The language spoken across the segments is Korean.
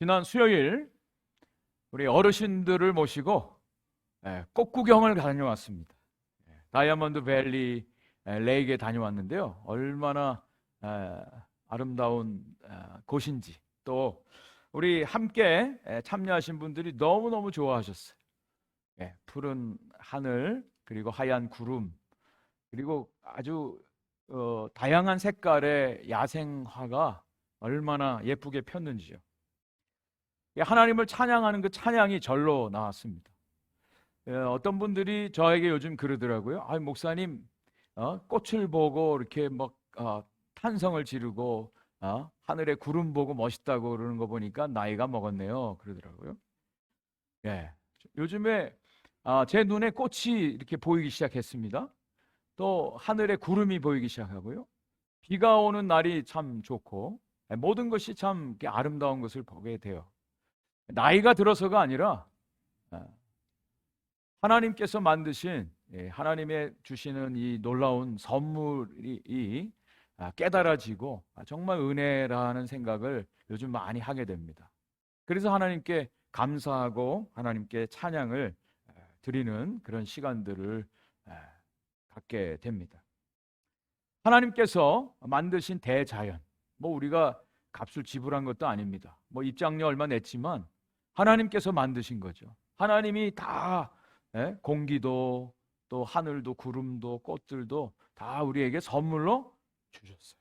지난 수요일 우리 어르신들을 모시고 꽃 구경을 다녀왔습니다. 다이아몬드 밸리 레이크에 다녀왔는데요. 얼마나 아름다운 곳인지, 또 우리 함께 참여하신 분들이 너무너무 좋아하셨어요. 푸른 하늘, 그리고 하얀 구름, 그리고 아주 다양한 색깔의 야생화가 얼마나 예쁘게 폈는지요. 하나님을 찬양하는 그 찬양이 절로 나왔습니다. 어떤 분들이 저에게 요즘 그러더라고요. 목사님, 꽃을 보고 이렇게 막 탄성을 지르고 하늘의 구름 보고 멋있다고 그러는 거 보니까 나이가 먹었네요, 그러더라고요. 요즘에 제 눈에 꽃이 이렇게 보이기 시작했습니다. 또 하늘에 구름이 보이기 시작하고요. 비가 오는 날이 참 좋고, 모든 것이 참 아름다운 것을 보게 돼요. 나이가 들어서가 아니라 하나님께서 만드신, 하나님의 주시는 이 놀라운 선물이 깨달아지고 정말 은혜라는 생각을 요즘 많이 하게 됩니다. 그래서 하나님께 감사하고 하나님께 찬양을 드리는 그런 시간들을 갖게 됩니다. 하나님께서 만드신 대자연, 우리가 값을 지불한 것도 아닙니다. 입장료 얼마 냈지만 하나님께서 만드신 거죠. 하나님이 다 공기도, 또 하늘도, 구름도, 꽃들도 다 우리에게 선물로 주셨어요.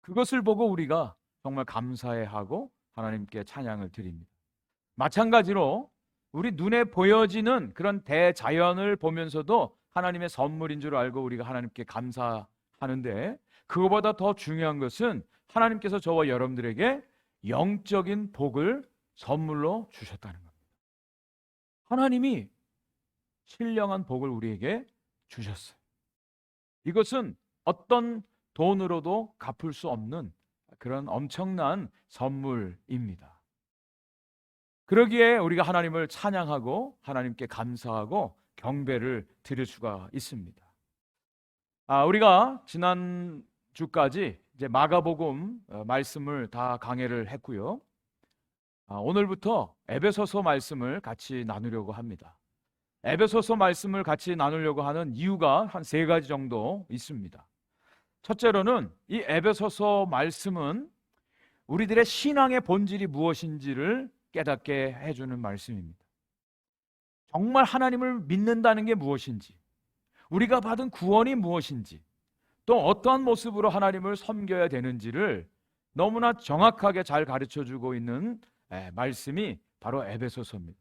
그것을 보고 우리가 정말 감사해하고 하나님께 찬양을 드립니다. 마찬가지로 우리 눈에 보여지는 그런 대자연을 보면서도 하나님의 선물인 줄 알고 우리가 하나님께 감사하는데, 그거보다 더 중요한 것은 하나님께서 저와 여러분들에게 영적인 복을 선물로 주셨다는 겁니다. 하나님이 신령한 복을 우리에게 주셨어요. 이것은 어떤 돈으로도 갚을 수 없는 그런 엄청난 선물입니다. 그러기에 우리가 하나님을 찬양하고 하나님께 감사하고 경배를 드릴 수가 있습니다. 우리가 지난 주까지 이제 마가복음 말씀을 다 강해를 했고요. 오늘부터 에베소서 말씀을 같이 나누려고 합니다. 에베소서 말씀을 같이 나누려고 하는 이유가 한 3가지 정도 있습니다. 첫째로는 이 에베소서 말씀은 우리들의 신앙의 본질이 무엇인지를 깨닫게 해주는 말씀입니다. 정말 하나님을 믿는다는 게 무엇인지, 우리가 받은 구원이 무엇인지, 또 어떠한 모습으로 하나님을 섬겨야 되는지를 너무나 정확하게 잘 가르쳐주고 있는 말씀이 바로 에베소서입니다.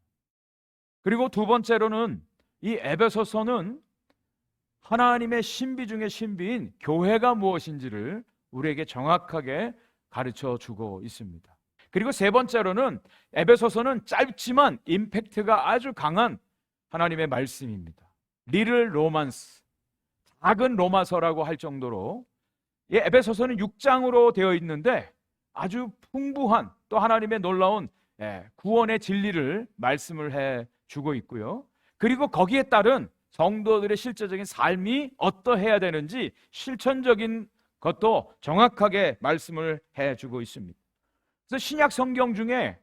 그리고 두 번째로는 이 에베소서는 하나님의 신비 중의 신비인 교회가 무엇인지를 우리에게 정확하게 가르쳐주고 있습니다. 그리고 세 번째로는 에베소서는 짧지만 임팩트가 아주 강한 하나님의 말씀입니다. 리틀 로만스, 작은 로마서라고 할 정도로 이 에베소서는 6장으로 되어 있는데 아주 풍부한 또 하나님의 놀라운 구원의 진리를 말씀을 해주고 있고요. 그리고 거기에 따른 성도들의 실제적인 삶이 어떠해야 되는지 실천적인 것도 정확하게 말씀을 해주고 있습니다. 그래서 신약 성경 중에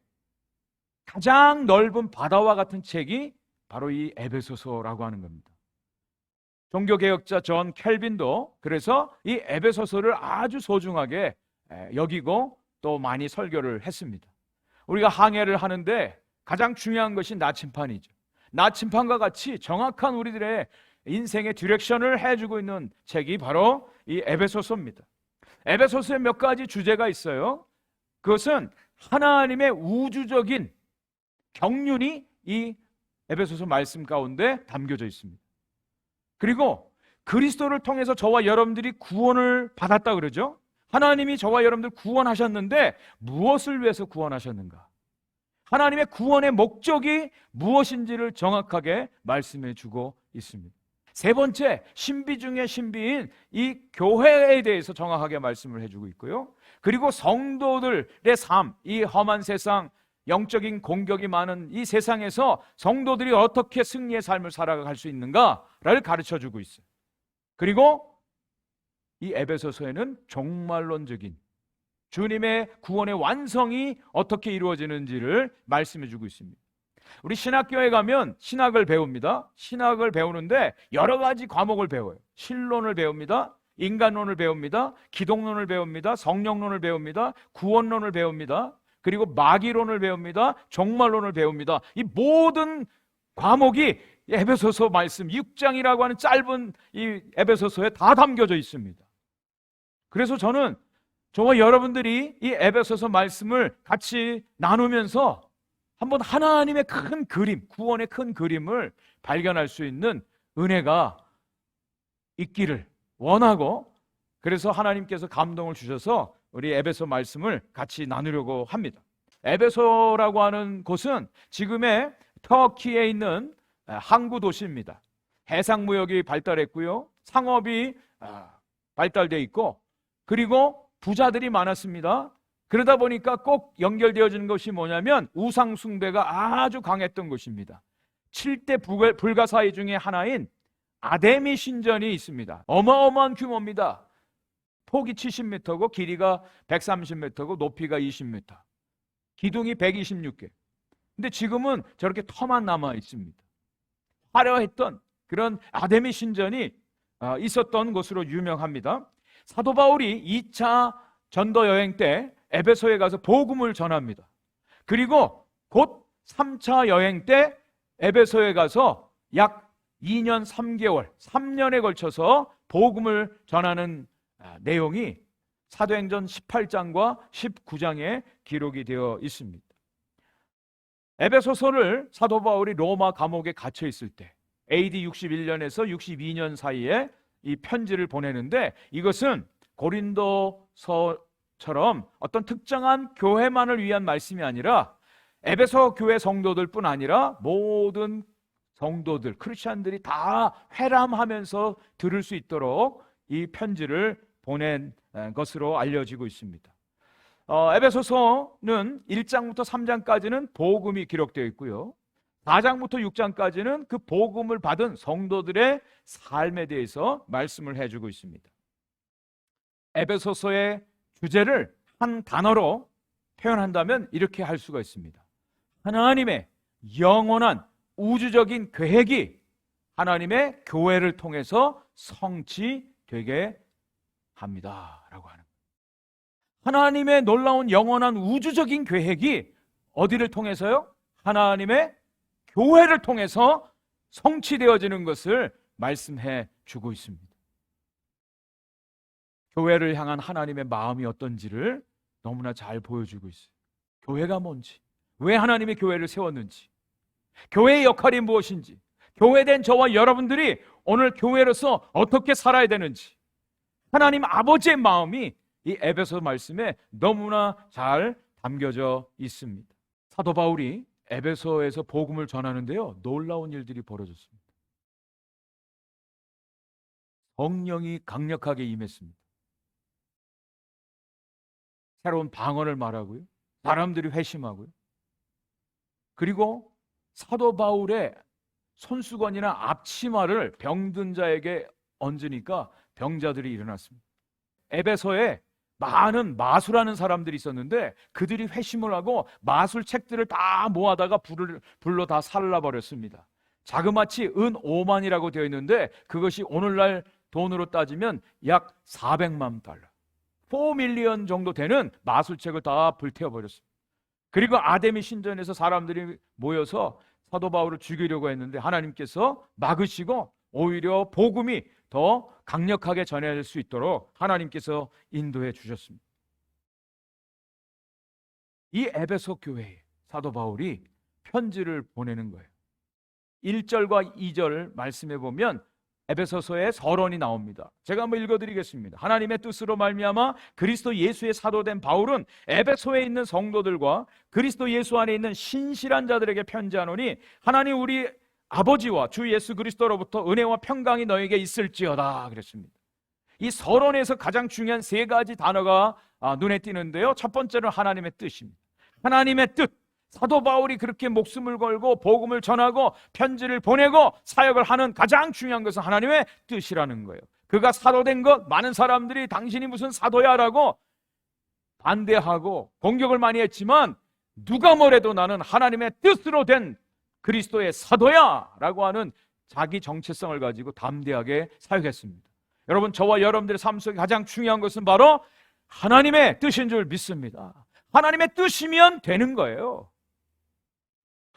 가장 넓은 바다와 같은 책이 바로 이 에베소서라고 하는 겁니다. 종교개혁자 존 켈빈도 그래서 이 에베소서를 아주 소중하게 여기고 또 많이 설교를 했습니다. 우리가 항해를 하는데 가장 중요한 것이 나침판이죠. 나침판과 같이 정확한 우리들의 인생의 디렉션을 해주고 있는 책이 바로 이 에베소서입니다. 에베소서에 몇 가지 주제가 있어요. 그것은 하나님의 우주적인 경륜이 이 에베소서 말씀 가운데 담겨져 있습니다. 그리고 그리스도를 통해서 저와 여러분들이 구원을 받았다 그러죠. 하나님이 저와 여러분들 구원하셨는데 무엇을 위해서 구원하셨는가? 하나님의 구원의 목적이 무엇인지를 정확하게 말씀해 주고 있습니다. 세 번째, 신비 중의 신비인 이 교회에 대해서 정확하게 말씀을 해주고 있고요. 그리고 성도들의 삶, 이 험한 세상, 영적인 공격이 많은 이 세상에서 성도들이 어떻게 승리의 삶을 살아갈 수 있는가를 가르쳐주고 있어요. 그리고 이 에베소서에는 종말론적인 주님의 구원의 완성이 어떻게 이루어지는지를 말씀해 주고 있습니다. 우리 신학교에 가면 신학을 배웁니다. 신학을 배우는데 여러 가지 과목을 배워요. 신론을 배웁니다. 인간론을 배웁니다. 기독론을 배웁니다. 성령론을 배웁니다. 구원론을 배웁니다. 그리고 마귀론을 배웁니다. 종말론을 배웁니다. 이 모든 과목이 에베소서 말씀 6장이라고 하는 짧은 이 에베소서에 다 담겨져 있습니다. 그래서 저는 저와 여러분들이 이 에베소서 말씀을 같이 나누면서 한번 하나님의 큰 그림, 구원의 큰 그림을 발견할 수 있는 은혜가 있기를 원하고, 그래서 하나님께서 감동을 주셔서 우리 에베소 말씀을 같이 나누려고 합니다. 에베소라고 하는 곳은 지금의 터키에 있는 항구 도시입니다. 해상무역이 발달했고요, 상업이 발달되어 있고, 그리고 부자들이 많았습니다. 그러다 보니까 꼭 연결되어지는 것이 뭐냐면 우상 숭배가 아주 강했던 곳입니다. 7대 불가사의 중에 하나인 아데미 신전이 있습니다. 어마어마한 규모입니다. 폭이 70m고 길이가 130m고 높이가 20m, 기둥이 126개. 근데 지금은 저렇게 터만 남아 있습니다. 화려했던 그런 아데미 신전이 있었던 곳으로 유명합니다. 사도 바울이 2차 전도 여행 때 에베소에 가서 복음을 전합니다. 그리고 곧 3차 여행 때 에베소에 가서 약 2년 3개월, 3년에 걸쳐서 복음을 전하는 내용이 사도행전 18장과 19장에 기록이 되어 있습니다. 에베소서를 사도 바울이 로마 감옥에 갇혀 있을 때 AD 61년에서 62년 사이에 이 편지를 보내는데, 이것은 고린도서처럼 어떤 특정한 교회만을 위한 말씀이 아니라 에베소 교회 성도들뿐 아니라 모든 성도들, 크리스찬들이 다 회람하면서 들을 수 있도록 이 편지를 보낸 것으로 알려지고 있습니다. 에베소서는 1장부터 3장까지는 복음이 기록되어 있고요, 4장부터 6장까지는 그 복음을 받은 성도들의 삶에 대해서 말씀을 해주고 있습니다. 에베소서의 주제를 한 단어로 표현한다면 이렇게 할 수가 있습니다. 하나님의 영원한 우주적인 계획이 하나님의 교회를 통해서 성취되게 합니다 라고 하는 거예요. 하나님의 놀라운 영원한 우주적인 계획이 어디를 통해서요? 하나님의 교회를 통해서 성취되어지는 것을 말씀해 주고 있습니다. 교회를 향한 하나님의 마음이 어떤지를 너무나 잘 보여주고 있어요. 교회가 뭔지, 왜 하나님의 교회를 세웠는지, 교회의 역할이 무엇인지, 교회된 저와 여러분들이 오늘 교회로서 어떻게 살아야 되는지, 하나님 아버지의 마음이 이 에베소 말씀에 너무나 잘 담겨져 있습니다. 사도 바울이 에베소에서 복음을 전하는데요, 놀라운 일들이 벌어졌습니다. 성령이 강력하게 임했습니다. 새로운 방언을 말하고요, 사람들이 회심하고요, 그리고 사도 바울의 손수건이나 앞치마를 병든 자에게 얹으니까 병자들이 일어났습니다. 에베소에 많은 마술하는 사람들이 있었는데 그들이 회심을 하고 마술 책들을 다 모아다가 불로 다 살라버렸습니다. 자그마치 은 5만이라고 되어 있는데 그것이 오늘날 돈으로 따지면 약 400만 달러, 4밀리언 정도 되는 마술책을 다 불태워버렸습니다. 그리고 아데미 신전에서 사람들이 모여서 사도 바울을 죽이려고 했는데 하나님께서 막으시고 오히려 복음이 더 강력하게 전해질 수 있도록 하나님께서 인도해 주셨습니다. 이 에베소 교회에 사도 바울이 편지를 보내는 거예요. 1절과 2절 말씀해 보면 에베소서에 서론이 나옵니다. 제가 한번 읽어드리겠습니다. 하나님의 뜻으로 말미암아 그리스도 예수의 사도된 바울은 에베소에 있는 성도들과 그리스도 예수 안에 있는 신실한 자들에게 편지하노니 하나님 우리 아버지와 주 예수 그리스도로부터 은혜와 평강이 너에게 있을지어다 그랬습니다. 이 서론에서 가장 중요한 세 가지 단어가 눈에 띄는데요, 첫 번째는 하나님의 뜻입니다. 하나님의 뜻. 사도 바울이 그렇게 목숨을 걸고 복음을 전하고 편지를 보내고 사역을 하는 가장 중요한 것은 하나님의 뜻이라는 거예요. 그가 사도된 것, 많은 사람들이 당신이 무슨 사도야 라고 반대하고 공격을 많이 했지만 누가 뭐래도 나는 하나님의 뜻으로 된 그리스도의 사도야 라고 하는 자기 정체성을 가지고 담대하게 사역했습니다. 여러분, 저와 여러분들의 삶 속에 가장 중요한 것은 바로 하나님의 뜻인 줄 믿습니다. 하나님의 뜻이면 되는 거예요.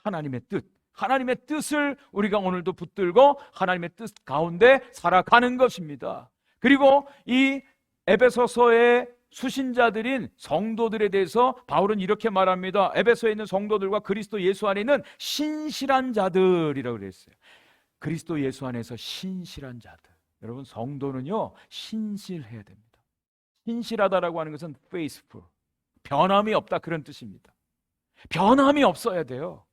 하나님의 뜻, 하나님의 뜻을 우리가 오늘도 붙들고 하나님의 뜻 가운데 살아가는 것입니다. 그리고 이 에베소서의 수신자들인 성도들에 대해서 바울은 이렇게 말합니다. 에베소에 있는 성도들과 그리스도 예수 안에 있는 신실한 자들이라고 그랬어요. 그리스도 예수 안에서 신실한 자들. 여러분, 성도는요 신실해야 됩니다. 신실하다라고 하는 것은 faithful, 변함이 없다, 그런 뜻입니다. 변함이 없어야 돼요.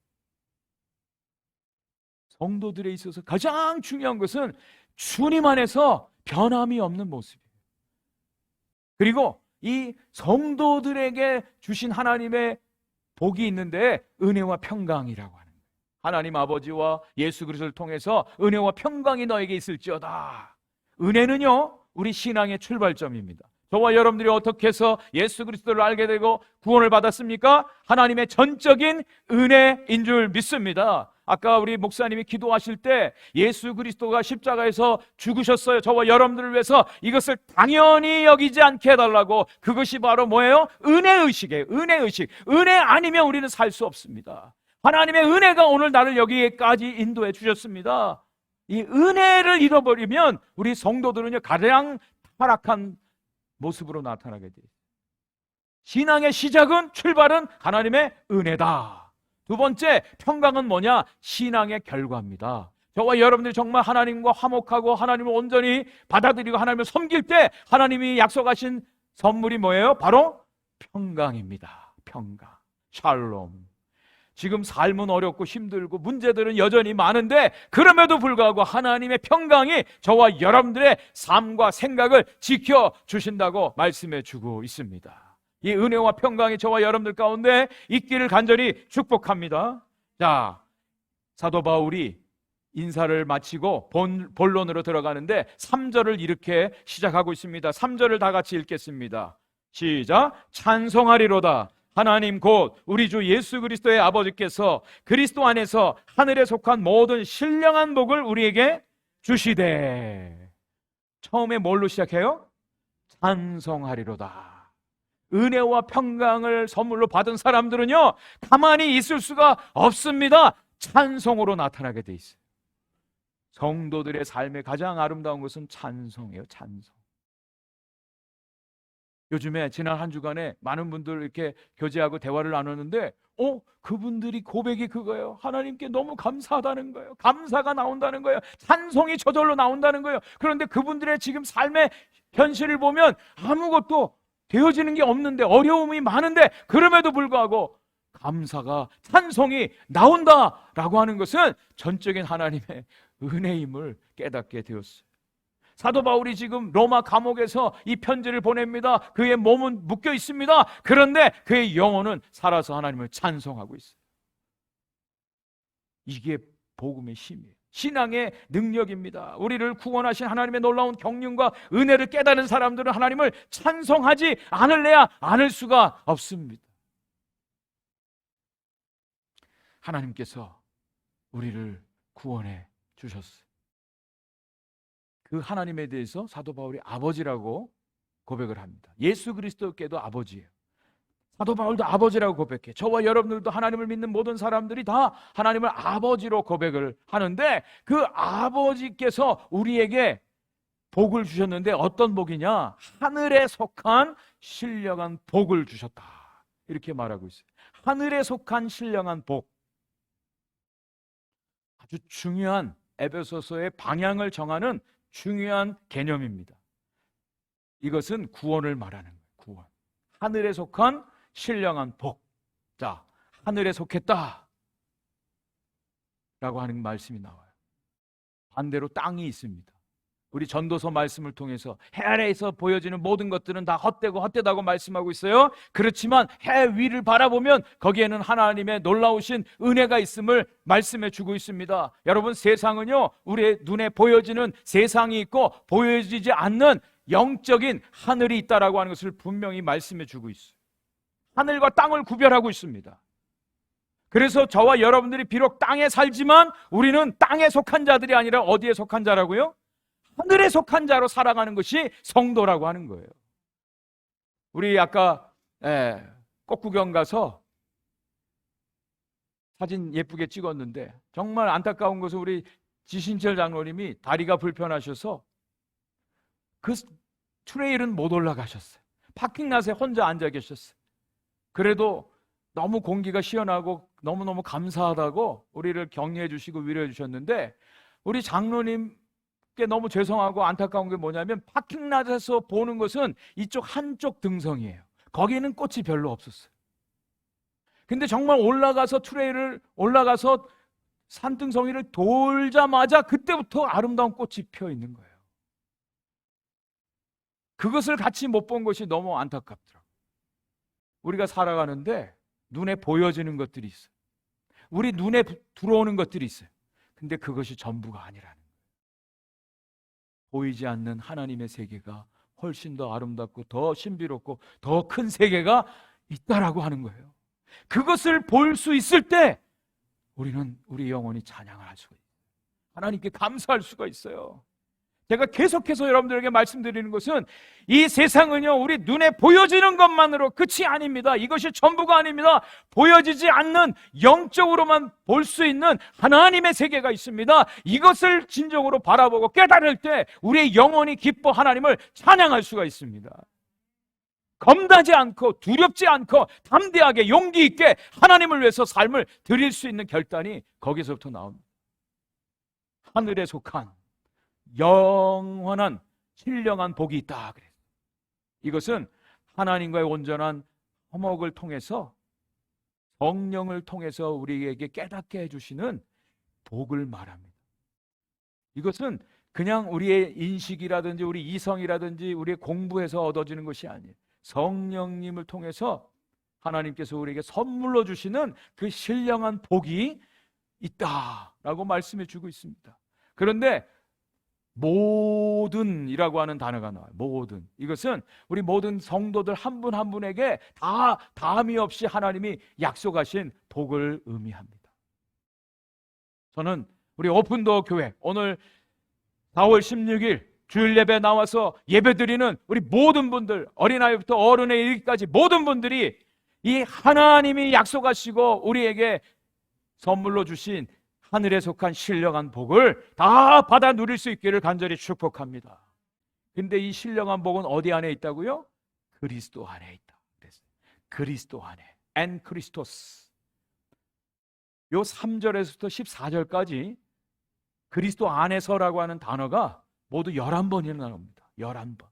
성도들에 있어서 가장 중요한 것은 주님 안에서 변함이 없는 모습이에요. 그리고 이 성도들에게 주신 하나님의 복이 있는데 은혜와 평강이라고 하는 거예요. 하나님 아버지와 예수 그리스도를 통해서 은혜와 평강이 너에게 있을지어다. 은혜는요 우리 신앙의 출발점입니다. 저와 여러분들이 어떻게 해서 예수 그리스도를 알게 되고 구원을 받았습니까? 하나님의 전적인 은혜인 줄 믿습니다. 아까 우리 목사님이 기도하실 때 예수 그리스도가 십자가에서 죽으셨어요. 저와 여러분들을 위해서. 이것을 당연히 여기지 않게 해달라고. 그것이 바로 뭐예요? 은혜의식이에요. 은혜의식. 은혜 아니면 우리는 살 수 없습니다. 하나님의 은혜가 오늘 나를 여기까지 인도해 주셨습니다. 이 은혜를 잃어버리면 우리 성도들은요 가장 타락한 모습으로 나타나게 돼요. 신앙의 시작은, 출발은 하나님의 은혜다. 두 번째, 평강은 뭐냐? 신앙의 결과입니다. 저와 여러분들이 정말 하나님과 화목하고 하나님을 온전히 받아들이고 하나님을 섬길 때 하나님이 약속하신 선물이 뭐예요? 바로 평강입니다. 평강, 샬롬. 지금 삶은 어렵고 힘들고 문제들은 여전히 많은데 그럼에도 불구하고 하나님의 평강이 저와 여러분들의 삶과 생각을 지켜주신다고 말씀해 주고 있습니다. 이 은혜와 평강이 저와 여러분들 가운데 있기를 간절히 축복합니다. 자, 사도 바울이 인사를 마치고 본론으로 들어가는데 3절을 이렇게 시작하고 있습니다. 3절을 다 같이 읽겠습니다. 시작. 찬송하리로다. 하나님 곧 우리 주 예수 그리스도의 아버지께서 그리스도 안에서 하늘에 속한 모든 신령한 복을 우리에게 주시되. 처음에 뭘로 시작해요? 찬송하리로다. 은혜와 평강을 선물로 받은 사람들은요 가만히 있을 수가 없습니다. 찬송으로 나타나게 돼 있어요. 성도들의 삶의 가장 아름다운 것은 찬송이에요. 찬송. 요즘에 지난 한 주간에 많은 분들 이렇게 교제하고 대화를 나눴는데 그분들이 고백이 그거예요. 하나님께 너무 감사하다는 거예요. 감사가 나온다는 거예요. 찬송이 저절로 나온다는 거예요. 그런데 그분들의 지금 삶의 현실을 보면 아무것도 되어지는 게 없는데, 어려움이 많은데 그럼에도 불구하고 감사가, 찬송이 나온다라고 하는 것은 전적인 하나님의 은혜임을 깨닫게 되었어요. 사도 바울이 지금 로마 감옥에서 이 편지를 보냅니다. 그의 몸은 묶여 있습니다. 그런데 그의 영혼은 살아서 하나님을 찬송하고 있어요. 이게 복음의 힘이에요. 신앙의 능력입니다. 우리를 구원하신 하나님의 놀라운 경륜과 은혜를 깨달은 사람들은 하나님을 찬송하지 않을래야 않을 수가 없습니다. 하나님께서 우리를 구원해 주셨어요. 그 하나님에 대해서 사도 바울이 아버지라고 고백을 합니다. 예수 그리스도께도 아버지예요. 사도 바울도 아버지라고 고백해. 저와 여러분들도 하나님을 믿는 모든 사람들이 다 하나님을 아버지로 고백을 하는데 그 아버지께서 우리에게 복을 주셨는데 어떤 복이냐? 하늘에 속한 신령한 복을 주셨다. 이렇게 말하고 있어요. 하늘에 속한 신령한 복. 아주 중요한 에베소서의 방향을 정하는 중요한 개념입니다. 이것은 구원을 말하는 거예요. 구원. 하늘에 속한 신령한 복. 자, 하늘에 속했다 라고 하는 말씀이 나와요. 반대로 땅이 있습니다. 우리 전도서 말씀을 통해서 해 아래에서 보여지는 모든 것들은 다 헛되고 헛되다고 말씀하고 있어요. 그렇지만 해 위를 바라보면 거기에는 하나님의 놀라우신 은혜가 있음을 말씀해 주고 있습니다. 여러분, 세상은요 우리의 눈에 보여지는 세상이 있고 보여지지 않는 영적인 하늘이 있다라고 하는 것을 분명히 말씀해 주고 있어요. 하늘과 땅을 구별하고 있습니다. 그래서 저와 여러분들이 비록 땅에 살지만 우리는 땅에 속한 자들이 아니라 어디에 속한 자라고요? 하늘에 속한 자로 살아가는 것이 성도라고 하는 거예요. 우리 아까 꽃구경 가서 사진 예쁘게 찍었는데 정말 안타까운 것은 우리 지신철 장로님이 다리가 불편하셔서 그 트레일은 못 올라가셨어요. 파킹랏에 혼자 앉아 계셨어요. 그래도 너무 공기가 시원하고 너무너무 감사하다고 우리를 격려해 주시고 위로해 주셨는데, 우리 장로님께 너무 죄송하고 안타까운 게 뭐냐면 파킹랏에서 보는 것은 이쪽 한쪽 등성이에요. 거기는 꽃이 별로 없었어요. 근데 정말 올라가서 트레일을 올라가서 산등성이를 돌자마자 그때부터 아름다운 꽃이 펴 있는 거예요. 그것을 같이 못 본 것이 너무 안타깝더라고요. 우리가 살아가는데 눈에 보여지는 것들이 있어요. 우리 눈에 들어오는 것들이 있어요. 근데 그것이 전부가 아니라는 거예요. 보이지 않는 하나님의 세계가 훨씬 더 아름답고 더 신비롭고 더 큰 세계가 있다라고 하는 거예요. 그것을 볼 수 있을 때 우리는 우리 영혼이 찬양을 할 수가 있어요. 하나님께 감사할 수가 있어요. 제가 계속해서 여러분들에게 말씀드리는 것은 이 세상은요, 우리 눈에 보여지는 것만으로 끝이 아닙니다. 이것이 전부가 아닙니다. 보여지지 않는 영적으로만 볼 수 있는 하나님의 세계가 있습니다. 이것을 진정으로 바라보고 깨달을 때 우리의 영혼이 기뻐 하나님을 찬양할 수가 있습니다. 겁나지 않고 두렵지 않고 담대하게 용기 있게 하나님을 위해서 삶을 드릴 수 있는 결단이 거기서부터 나옵니다. 하늘에 속한 영원한 신령한 복이 있다. 그래서 이것은 하나님과의 온전한 화목을 통해서 성령을 통해서 우리에게 깨닫게 해주시는 복을 말합니다. 이것은 그냥 우리의 인식이라든지 우리 이성이라든지 우리의 공부해서 얻어지는 것이 아니에요. 성령님을 통해서 하나님께서 우리에게 선물로 주시는 그 신령한 복이 있다라고 말씀해 주고 있습니다. 그런데 모든이라고 하는 단어가 나와요. 모든. 이것은 우리 모든 성도들 한 분 한 분에게 다 다함이 없이 하나님이 약속하신 복을 의미합니다. 저는 우리 오픈도어 교회 오늘 4월 16일 주일 예배 나와서 예배드리는 우리 모든 분들, 어린아이부터 어른에 이르기까지 모든 분들이 이 하나님이 약속하시고 우리에게 선물로 주신 하늘에 속한 신령한 복을 다 받아 누릴 수 있기를 간절히 축복합니다. 근데 이 신령한 복은 어디 안에 있다고요? 그리스도 안에 있다. 그랬어요. 그리스도 안에. 엔 크리스토스. 요 3절에서부터 14절까지 그리스도 안에서라고 하는 단어가 모두 11번이나 나옵니다. 11번.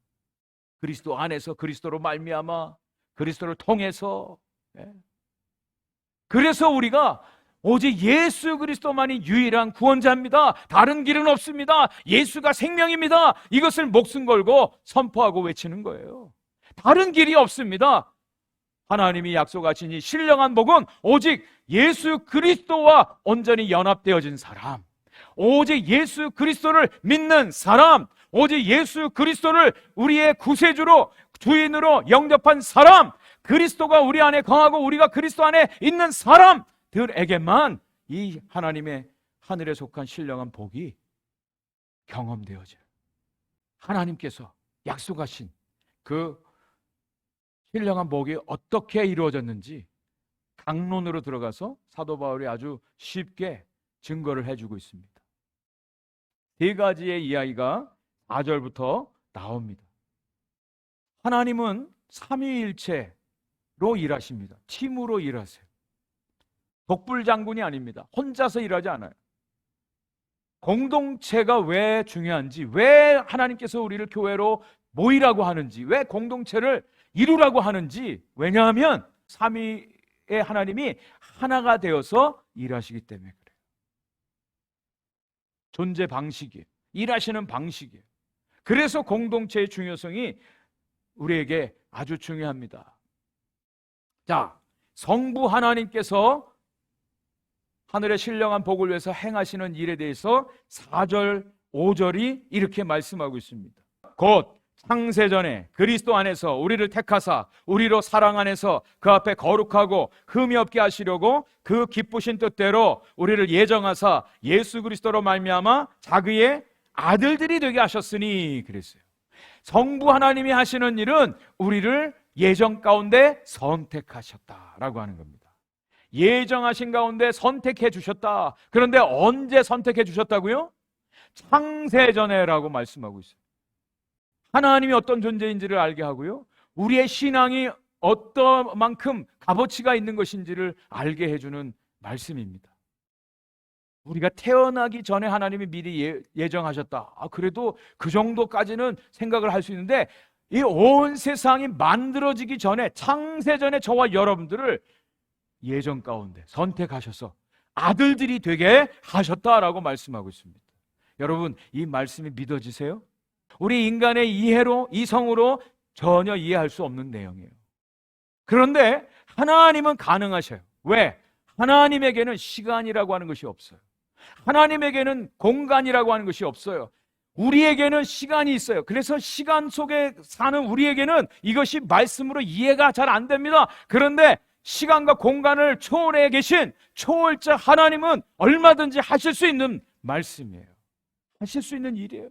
그리스도 안에서, 그리스도로 말미암아, 그리스도를 통해서. 그래서 우리가 오직 예수 그리스도만이 유일한 구원자입니다. 다른 길은 없습니다. 예수가 생명입니다. 이것을 목숨 걸고 선포하고 외치는 거예요. 다른 길이 없습니다. 하나님이 약속하신 이 신령한 복은 오직 예수 그리스도와 온전히 연합되어진 사람, 오직 예수 그리스도를 믿는 사람, 오직 예수 그리스도를 우리의 구세주로 주인으로 영접한 사람, 그리스도가 우리 안에 거하고 우리가 그리스도 안에 있는 사람들에게만 이 하나님의 하늘에 속한 신령한 복이 경험되어져요. 하나님께서 약속하신 그 신령한 복이 어떻게 이루어졌는지 강론으로 들어가서 사도 바울이 아주 쉽게 증거를 해주고 있습니다. 세 가지의 이야기가 4절부터 나옵니다. 하나님은 삼위일체로 일하십니다. 팀으로 일하세요. 독불장군이 아닙니다. 혼자서 일하지 않아요. 공동체가 왜 중요한지, 왜 하나님께서 우리를 교회로 모이라고 하는지, 왜 공동체를 이루라고 하는지, 왜냐하면 삼위의 하나님이 하나가 되어서 일하시기 때문에 그래요. 존재 방식이에요. 일하시는 방식이에요. 그래서 공동체의 중요성이 우리에게 아주 중요합니다. 자, 성부 하나님께서 하늘의 신령한 복을 위해서 행하시는 일에 대해서 4절, 5절이 이렇게 말씀하고 있습니다. 곧 창세전에 그리스도 안에서 우리를 택하사 우리로 사랑 안에서 그 앞에 거룩하고 흠이 없게 하시려고 그 기쁘신 뜻대로 우리를 예정하사 예수 그리스도로 말미암아 자기의 아들들이 되게 하셨으니 그랬어요. 성부 하나님이 하시는 일은 우리를 예정 가운데 선택하셨다라고 하는 겁니다. 예정하신 가운데 선택해 주셨다. 그런데 언제 선택해 주셨다고요? 창세전에라고 말씀하고 있어요. 하나님이 어떤 존재인지를 알게 하고요, 우리의 신앙이 어떤 만큼 값어치가 있는 것인지를 알게 해주는 말씀입니다. 우리가 태어나기 전에 하나님이 미리 예정하셨다. 그래도 그 정도까지는 생각을 할 수 있는데, 이 온 세상이 만들어지기 전에, 창세전에 저와 여러분들을 예정 가운데 선택하셔서 아들들이 되게 하셨다라고 말씀하고 있습니다. 여러분, 이 말씀이 믿어지세요? 우리 인간의 이해로, 이성으로 전혀 이해할 수 없는 내용이에요. 그런데 하나님은 가능하셔요. 왜? 하나님에게는 시간이라고 하는 것이 없어요. 하나님에게는 공간이라고 하는 것이 없어요. 우리에게는 시간이 있어요. 그래서 시간 속에 사는 우리에게는 이것이 말씀으로 이해가 잘 안 됩니다. 그런데 시간과 공간을 초월해 계신 초월자 하나님은 얼마든지 하실 수 있는 말씀이에요. 하실 수 있는 일이에요.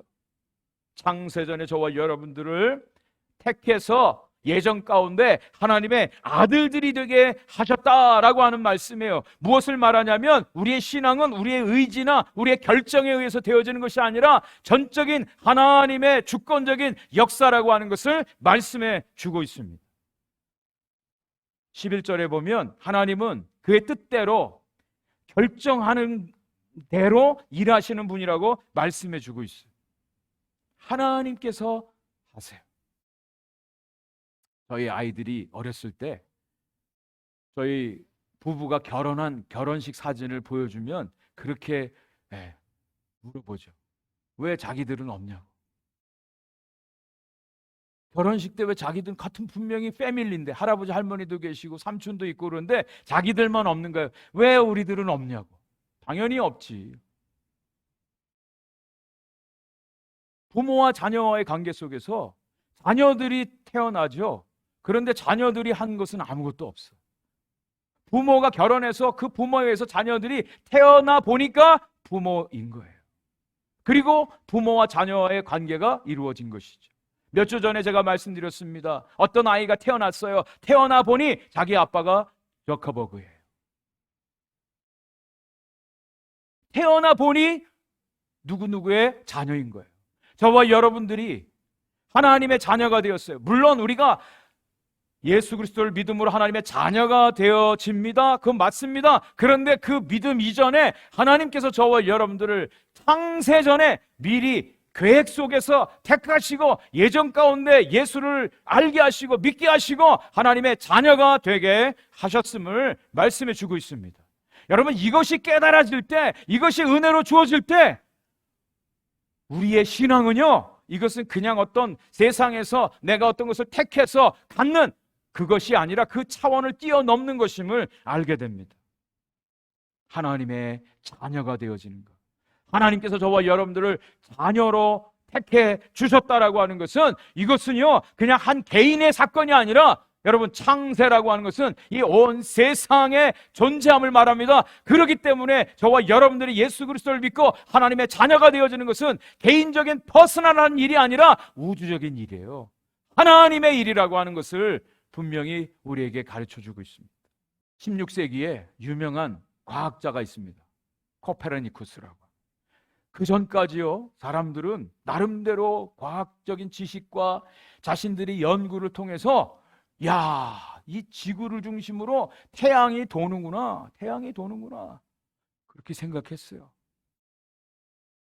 창세전에 저와 여러분들을 택해서 예정 가운데 하나님의 아들들이 되게 하셨다라고 하는 말씀이에요. 무엇을 말하냐면, 우리의 신앙은 우리의 의지나 우리의 결정에 의해서 되어지는 것이 아니라 전적인 하나님의 주권적인 역사라고 하는 것을 말씀해 주고 있습니다. 11절에 보면 하나님은 그의 뜻대로 결정하는 대로 일하시는 분이라고 말씀해 주고 있어요. 하나님께서 하세요. 저희 아이들이 어렸을 때 저희 부부가 결혼한 결혼식 사진을 보여주면 그렇게 물어보죠. 왜 자기들은 없냐고. 결혼식 때 왜 자기들은 같은 분명히 패밀리인데 할아버지 할머니도 계시고 삼촌도 있고 그런데 자기들만 없는 거예요. 왜 우리들은 없냐고. 당연히 없지. 부모와 자녀와의 관계 속에서 자녀들이 태어나죠. 그런데 자녀들이 한 것은 아무것도 없어. 부모가 결혼해서 그 부모에 의해서 자녀들이 태어나 보니까 부모인 거예요. 그리고 부모와 자녀와의 관계가 이루어진 것이죠. 몇 주 전에 제가 말씀드렸습니다. 어떤 아이가 태어났어요. 태어나 보니 자기 아빠가 저커버그예요. 태어나 보니 누구누구의 자녀인 거예요. 저와 여러분들이 하나님의 자녀가 되었어요. 물론 우리가 예수 그리스도를 믿음으로 하나님의 자녀가 되어집니다. 그건 맞습니다. 그런데 그 믿음 이전에 하나님께서 저와 여러분들을 창세전에 미리 계획 속에서 택하시고 예정 가운데 예수를 알게 하시고 믿게 하시고 하나님의 자녀가 되게 하셨음을 말씀해 주고 있습니다. 여러분, 이것이 깨달아질 때, 이것이 은혜로 주어질 때 우리의 신앙은요, 이것은 그냥 어떤 세상에서 내가 어떤 것을 택해서 갖는 그것이 아니라 그 차원을 뛰어넘는 것임을 알게 됩니다. 하나님의 자녀가 되어지는 것, 하나님께서 저와 여러분들을 자녀로 택해 주셨다라고 하는 것은, 이것은요 그냥 한 개인의 사건이 아니라 여러분, 창세라고 하는 것은 이 온 세상의 존재함을 말합니다. 그렇기 때문에 저와 여러분들이 예수 그리스도를 믿고 하나님의 자녀가 되어지는 것은 개인적인 퍼스널한 일이 아니라 우주적인 일이에요. 하나님의 일이라고 하는 것을 분명히 우리에게 가르쳐주고 있습니다. 16세기에 유명한 과학자가 있습니다. 코페르니쿠스라고. 그 전까지요, 사람들은 나름대로 과학적인 지식과 자신들이 연구를 통해서 이 지구를 중심으로 태양이 도는구나 그렇게 생각했어요.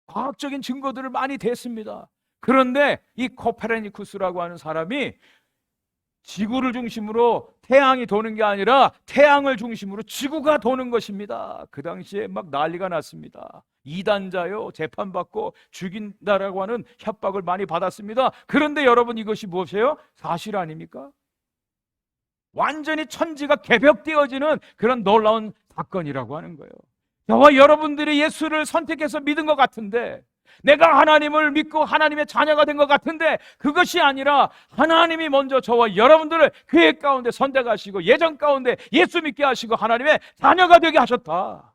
과학적인 증거들을 많이 댔습니다. 그런데 이 코페르니쿠스라고 하는 사람이 지구를 중심으로 태양이 도는 게 아니라 태양을 중심으로 지구가 도는 것입니다. 그 당시에 막 난리가 났습니다. 이단자요, 재판받고 죽인다라고 하는 협박을 많이 받았습니다. 그런데 여러분, 이것이 무엇이에요? 사실 아닙니까? 완전히 천지가 개벽되어지는 그런 놀라운 사건이라고 하는 거예요. 저와 여러분들이 예수를 선택해서 믿은 것 같은데, 내가 하나님을 믿고 하나님의 자녀가 된 것 같은데 그것이 아니라 하나님이 먼저 저와 여러분들을 계획 가운데 선택하시고 예정 가운데 예수 믿게 하시고 하나님의 자녀가 되게 하셨다.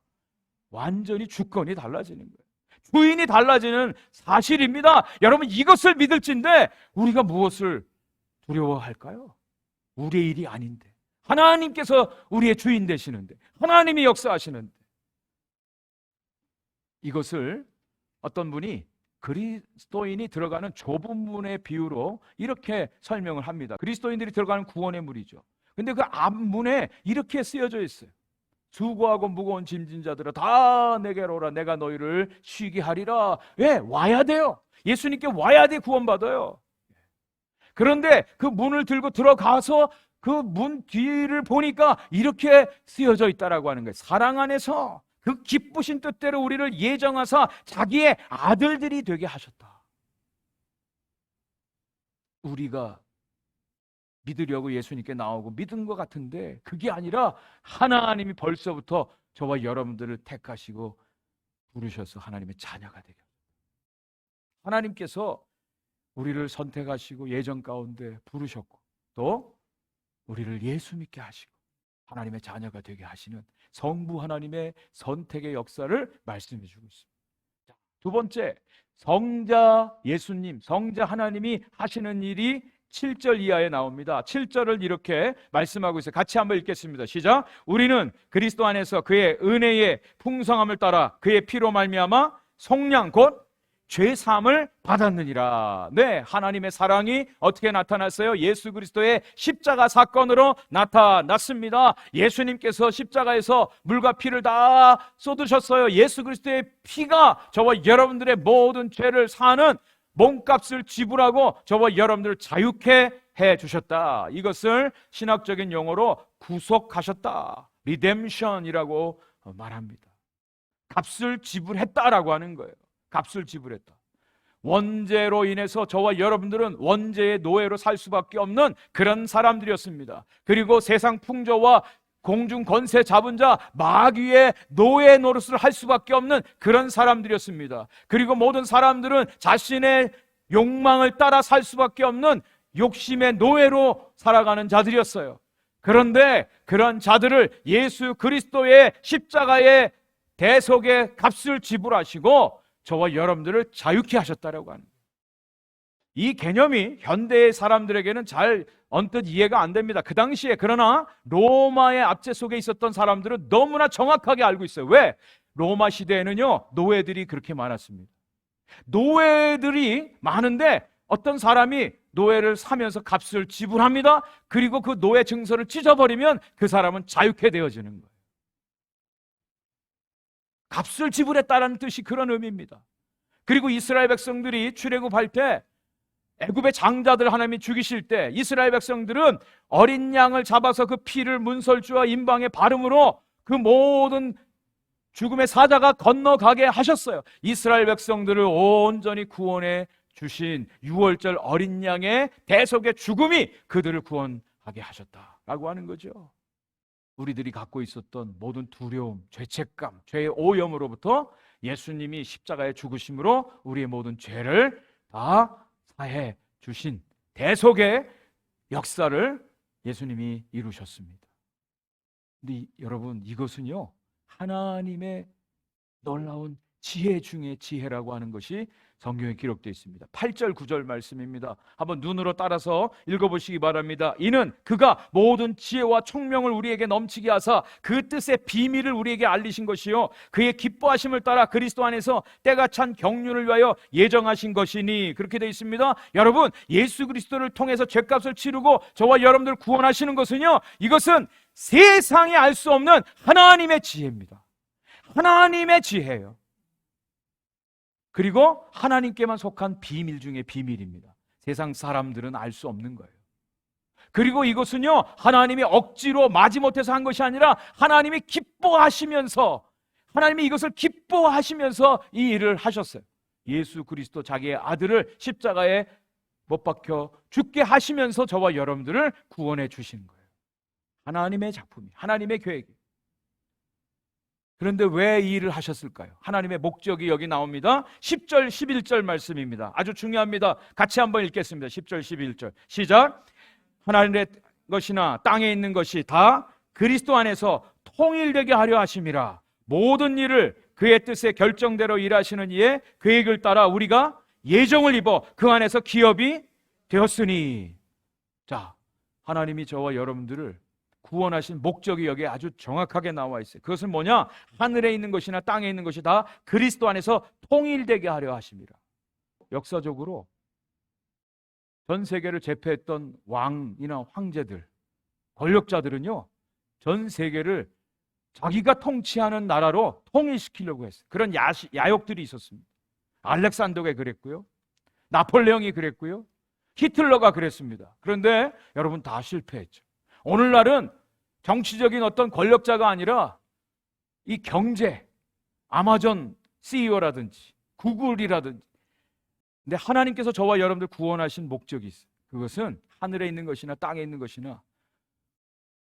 완전히 주권이 달라지는 거예요. 주인이 달라지는 사실입니다. 여러분, 이것을 믿을진데 우리가 무엇을 두려워할까요? 우리의 일이 아닌데, 하나님께서 우리의 주인 되시는데, 하나님이 역사하시는데. 이것을 어떤 분이 그리스도인이 들어가는 좁은 문의 비유로 이렇게 설명을 합니다. 그리스도인들이 들어가는 구원의 문이죠. 근데 그 앞문에 이렇게 쓰여져 있어요. 수고하고 무거운 짐진 자들아 다 내게로 오라. 내가 너희를 쉬게 하리라. 왜? 와야 돼요. 예수님께 와야 돼 구원받아요. 그런데 그 문을 들고 들어가서 그 문 뒤를 보니까 이렇게 쓰여져 있다라고 하는 거예요. 사랑 안에서 그 기쁘신 뜻대로 우리를 예정하사 자기의 아들들이 되게 하셨다. 우리가 믿으려고 예수님께 나오고 믿은 것 같은데 그게 아니라 하나님이 벌써부터 저와 여러분들을 택하시고 부르셔서 하나님의 자녀가 되게 하셨다. 하나님께서 우리를 선택하시고 예정 가운데 부르셨고 또 우리를 예수 믿게 하시고 하나님의 자녀가 되게 하시는 성부 하나님의 선택의 역사를 말씀해 주고 있습니다. 두 번째, 성자 예수님, 성자 하나님이 하시는 일이 7절 이하에 나옵니다. 7절을 이렇게 말씀하고 있어요. 같이 한번 읽겠습니다. 시작. 우리는 그리스도 안에서 그의 은혜의 풍성함을 따라 그의 피로 말미암아 속량 곧 죄사함을 받았느니라. 네, 하나님의 사랑이 어떻게 나타났어요? 예수 그리스도의 십자가 사건으로 나타났습니다. 예수님께서 십자가에서 물과 피를 다 쏟으셨어요. 예수 그리스도의 피가 저와 여러분들의 모든 죄를 사는 몸값을 지불하고 저와 여러분들을 자유케 해주셨다. 이것을 신학적인 용어로 구속하셨다, 리뎀션이라고 말합니다. 값을 지불했다라고 하는 거예요. 값을 지불했다. 원죄로 인해서 저와 여러분들은 원죄의 노예로 살 수밖에 없는 그런 사람들이었습니다. 그리고 세상 풍조와 공중 권세 잡은 자 마귀의 노예 노릇을 할 수밖에 없는 그런 사람들이었습니다. 그리고 모든 사람들은 자신의 욕망을 따라 살 수밖에 없는 욕심의 노예로 살아가는 자들이었어요. 그런데 그런 자들을 예수 그리스도의 십자가의 대속의 값을 지불하시고 저와 여러분들을 자유케 하셨다라고 하는 거예요. 이 개념이 현대의 사람들에게는 잘 언뜻 이해가 안 됩니다. 그 당시에 그러나 로마의 압제 속에 있었던 사람들은 너무나 정확하게 알고 있어요. 왜? 로마 시대에는요 노예들이 그렇게 많았습니다. 노예들이 많은데 어떤 사람이 노예를 사면서 값을 지불합니다. 그리고 그 노예 증서를 찢어버리면 그 사람은 자유케 되어지는 거예요. 값을 지불했다는 뜻이 그런 의미입니다. 그리고 이스라엘 백성들이 출애굽할 때 애굽의 장자들 하나님이 죽이실 때 이스라엘 백성들은 어린 양을 잡아서 그 피를 문설주와 임방에 바름으로 그 모든 죽음의 사자가 건너가게 하셨어요. 이스라엘 백성들을 온전히 구원해 주신 유월절 어린 양의 대속의 죽음이 그들을 구원하게 하셨다라고 하는 거죠. 우리들이 갖고 있었던 모든 두려움, 죄책감, 죄의 오염으로부터 예수님이 십자가의 죽으심으로 우리의 모든 죄를 다 사해 주신 대속의 역사를 예수님이 이루셨습니다. 근데 여러분, 이것은요 하나님의 놀라운 지혜 중에 지혜라고 하는 것이 성경에 기록되어 있습니다. 8절 9절 말씀입니다. 한번 눈으로 따라서 읽어보시기 바랍니다. 이는 그가 모든 지혜와 총명을 우리에게 넘치게 하사 그 뜻의 비밀을 우리에게 알리신 것이요 그의 기뻐하심을 따라 그리스도 안에서 때가 찬 경륜을 위하여 예정하신 것이니. 그렇게 되어 있습니다. 여러분, 예수 그리스도를 통해서 죄값을 치르고 저와 여러분들 구원하시는 것은요 이것은 세상에 알 수 없는 하나님의 지혜입니다. 하나님의 지혜예요. 그리고 하나님께만 속한 비밀 중에 비밀입니다. 세상 사람들은 알 수 없는 거예요. 그리고 이것은요 하나님이 억지로 마지못해서 한 것이 아니라 하나님이 기뻐하시면서, 하나님이 이것을 기뻐하시면서 이 일을 하셨어요. 예수 그리스도 자기의 아들을 십자가에 못 박혀 죽게 하시면서 저와 여러분들을 구원해 주신 거예요. 하나님의 작품이, 하나님의 계획이. 그런데 왜 이 일을 하셨을까요? 하나님의 목적이 여기 나옵니다. 10절, 11절 말씀입니다. 아주 중요합니다. 같이 한번 읽겠습니다. 10절, 11절. 시작. 하나님의 것이나 땅에 있는 것이 다 그리스도 안에서 통일되게 하려 하심이라. 모든 일을 그의 뜻의 결정대로 일하시는 이의 계획을 따라 우리가 예정을 입어 그 안에서 기업이 되었으니. 자, 하나님이 저와 여러분들을 구원하신 목적이 여기에 아주 정확하게 나와 있어요. 그것은 뭐냐? 하늘에 있는 것이나 땅에 있는 것이 다 그리스도 안에서 통일되게 하려 하십니다. 역사적으로 전 세계를 제패했던 왕이나 황제들, 권력자들은요, 전 세계를 자기가 통치하는 나라로 통일시키려고 했어요. 그런 야욕들이 있었습니다. 알렉산더가 그랬고요, 나폴레옹이 그랬고요, 히틀러가 그랬습니다. 그런데 여러분 다 실패했죠. 오늘날은 정치적인 어떤 권력자가 아니라 이 경제, 아마존 CEO라든지 구글이라든지, 근데 하나님께서 저와 여러분들 구원하신 목적이 있어요. 그것은 하늘에 있는 것이나 땅에 있는 것이나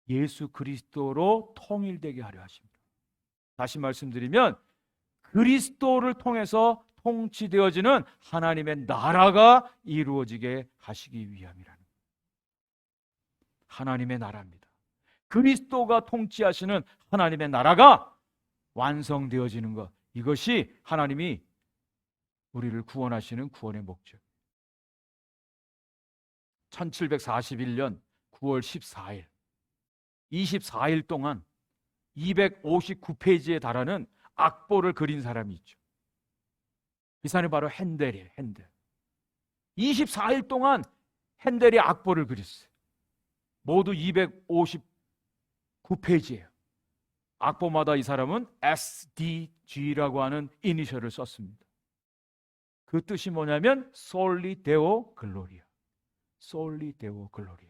예수 그리스도로 통일되게 하려 하십니다. 다시 말씀드리면 그리스도를 통해서 통치되어지는 하나님의 나라가 이루어지게 하시기 위함이라는 거예요. 하나님의 나라입니다. 그리스도가 통치하시는 하나님의 나라가 완성되어지는 것, 이것이 하나님이 우리를 구원하시는 구원의 목적. 1741년 9월 14일 24일 동안 259페이지에 달하는 악보를 그린 사람이 있죠. 이 사람이 바로 핸델이에요. 핸델. 24일 동안 핸델이 악보를 그렸어요. 모두 259페이지예요. 악보마다 이 사람은 SDG라고 하는 이니셜을 썼습니다. 그 뜻이 뭐냐면 Soli Deo Gloria. Soli Deo Gloria.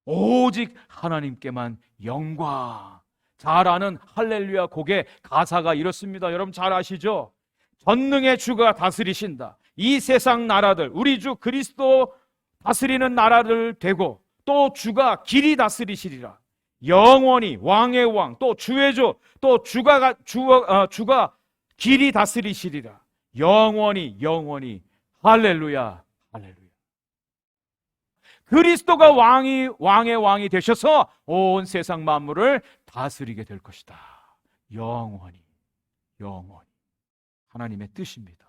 오직 하나님께만 영광. 잘 아는 할렐루야 곡의 가사가 이렇습니다. 여러분 잘 아시죠? 전능의 주가 다스리신다. 이 세상 나라들, 우리 주 그리스도 다스리는 나라들 되고, 또 주가 길이 다스리시리라. 영원히 왕의 왕, 또 주의 주, 또 주가 길이 다스리시리라. 영원히 영원히 할렐루야 할렐루야. 그리스도가 왕의 왕이 되셔서 온 세상 만물을 다스리게 될 것이다. 영원히 영원히. 하나님의 뜻입니다.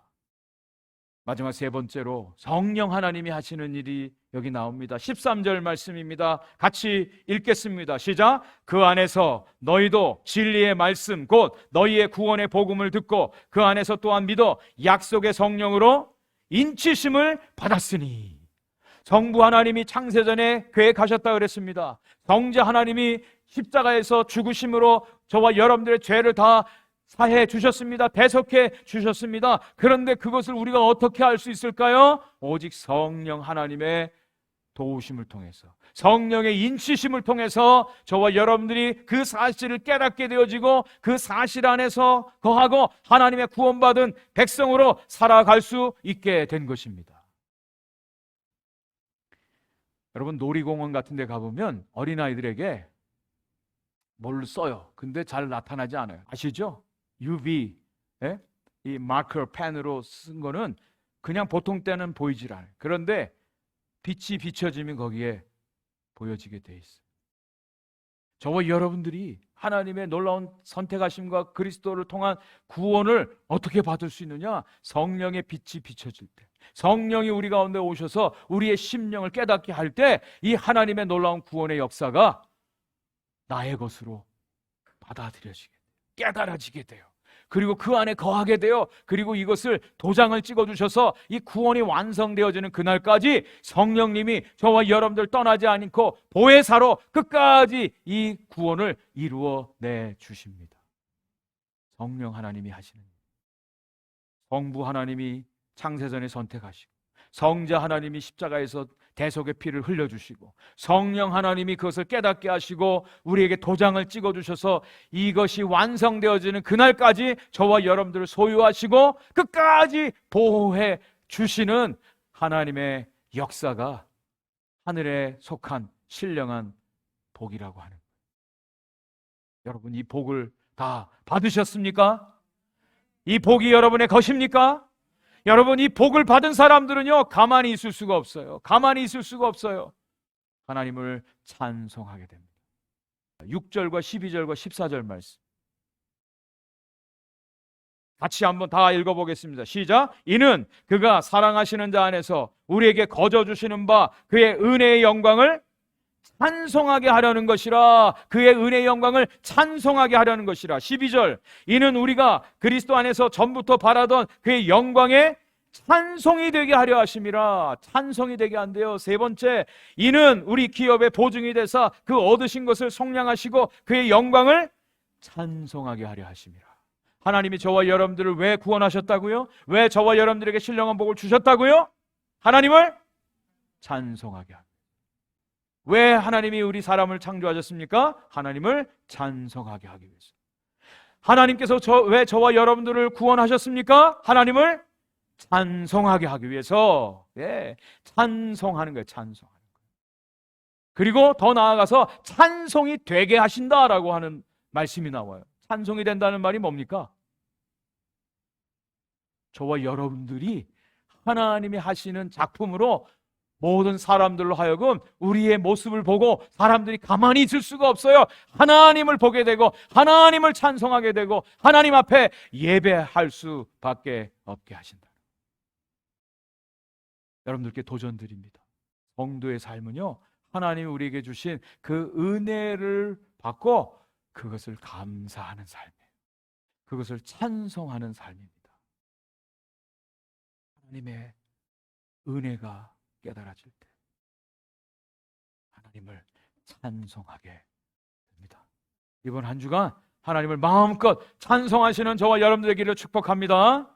마지막 세 번째로 성령 하나님이 하시는 일이 여기 나옵니다. 13절 말씀입니다. 같이 읽겠습니다. 시작. 그 안에서 너희도 진리의 말씀 곧 너희의 구원의 복음을 듣고 그 안에서 또한 믿어 약속의 성령으로 인치심을 받았으니. 성부 하나님이 창세전에 계획하셨다 그랬습니다. 성자 하나님이 십자가에서 죽으심으로 저와 여러분들의 죄를 다 사해 주셨습니다. 대속해 주셨습니다. 그런데 그것을 우리가 어떻게 알 수 있을까요? 오직 성령 하나님의 도우심을 통해서, 성령의 인치심을 통해서 저와 여러분들이 그 사실을 깨닫게 되어지고 그 사실 안에서 거하고 하나님의 구원받은 백성으로 살아갈 수 있게 된 것입니다. 여러분 놀이공원 같은 데 가보면 어린아이들에게 뭘 써요. 근데 잘 나타나지 않아요. 아시죠? UV, 이 마커 펜으로 쓴 거는 그냥 보통 때는 보이질 않아요. 그런데 빛이 비춰지면 거기에 보여지게 돼 있어요. 저와 여러분들이 하나님의 놀라운 선택하심과 그리스도를 통한 구원을 어떻게 받을 수 있느냐? 성령의 빛이 비춰질 때, 성령이 우리 가운데 오셔서 우리의 심령을 깨닫게 할 때 이 하나님의 놀라운 구원의 역사가 나의 것으로 받아들여지게 돼요. 깨달아지게 돼요. 그리고 그 안에 거하게 돼요. 그리고 이것을 도장을 찍어주셔서 이 구원이 완성되어지는 그날까지 성령님이 저와 여러분들 떠나지 않고 보혜사로 끝까지 이 구원을 이루어내 주십니다. 성령 하나님이 하시는 일. 성부 하나님이 창세전에 선택하시고, 성자 하나님이 십자가에서 대속의 피를 흘려주시고, 성령 하나님이 그것을 깨닫게 하시고 우리에게 도장을 찍어주셔서 이것이 완성되어지는 그날까지 저와 여러분들을 소유하시고 끝까지 보호해 주시는 하나님의 역사가 하늘에 속한 신령한 복이라고 하는 거예요. 여러분 이 복을 다 받으셨습니까? 이 복이 여러분의 것입니까? 여러분, 이 복을 받은 사람들은요, 가만히 있을 수가 없어요. 가만히 있을 수가 없어요. 하나님을 찬송하게 됩니다. 6절과 12절과 14절 말씀 같이 한번 다 읽어보겠습니다. 시작. 이는 그가 사랑하시는 자 안에서 우리에게 거저 주시는 바 그의 은혜의 영광을 찬송하게 하려는 것이라. 그의 은혜의 영광을 찬송하게 하려는 것이라. 12절. 이는 우리가 그리스도 안에서 전부터 바라던 그의 영광의 찬송이 되게 하려 하심이라. 찬송이 되게 한대요. 세 번째. 이는 우리 기업의 보증이 되사 그 얻으신 것을 속량하시고 그의 영광을 찬송하게 하려 하심이라. 하나님이 저와 여러분들을 왜 구원하셨다고요? 왜 저와 여러분들에게 신령한 복을 주셨다고요? 하나님을 찬송하게 하고. 왜 하나님이 우리 사람을 창조하셨습니까? 하나님을 찬송하게 하기 위해서. 하나님께서 왜 저와 여러분들을 구원하셨습니까? 하나님을 찬송하게 하기 위해서. 예, 찬송하는 거예요. 찬송하는 거예요. 그리고 더 나아가서 찬송이 되게 하신다라고 하는 말씀이 나와요. 찬송이 된다는 말이 뭡니까? 저와 여러분들이 하나님이 하시는 작품으로 모든 사람들로 하여금 우리의 모습을 보고 사람들이 가만히 있을 수가 없어요. 하나님을 보게 되고 하나님을 찬송하게 되고 하나님 앞에 예배할 수밖에 없게 하신다. 여러분들께 도전 드립니다. 성도의 삶은요, 하나님이 우리에게 주신 그 은혜를 받고 그것을 감사하는 삶이에요. 그것을 찬송하는 삶입니다. 하나님의 은혜가 깨달아질 때 하나님을 찬송하게 됩니다. 이번 한 주간 하나님을 마음껏 찬송하시는 저와 여러분들 되기를 축복합니다.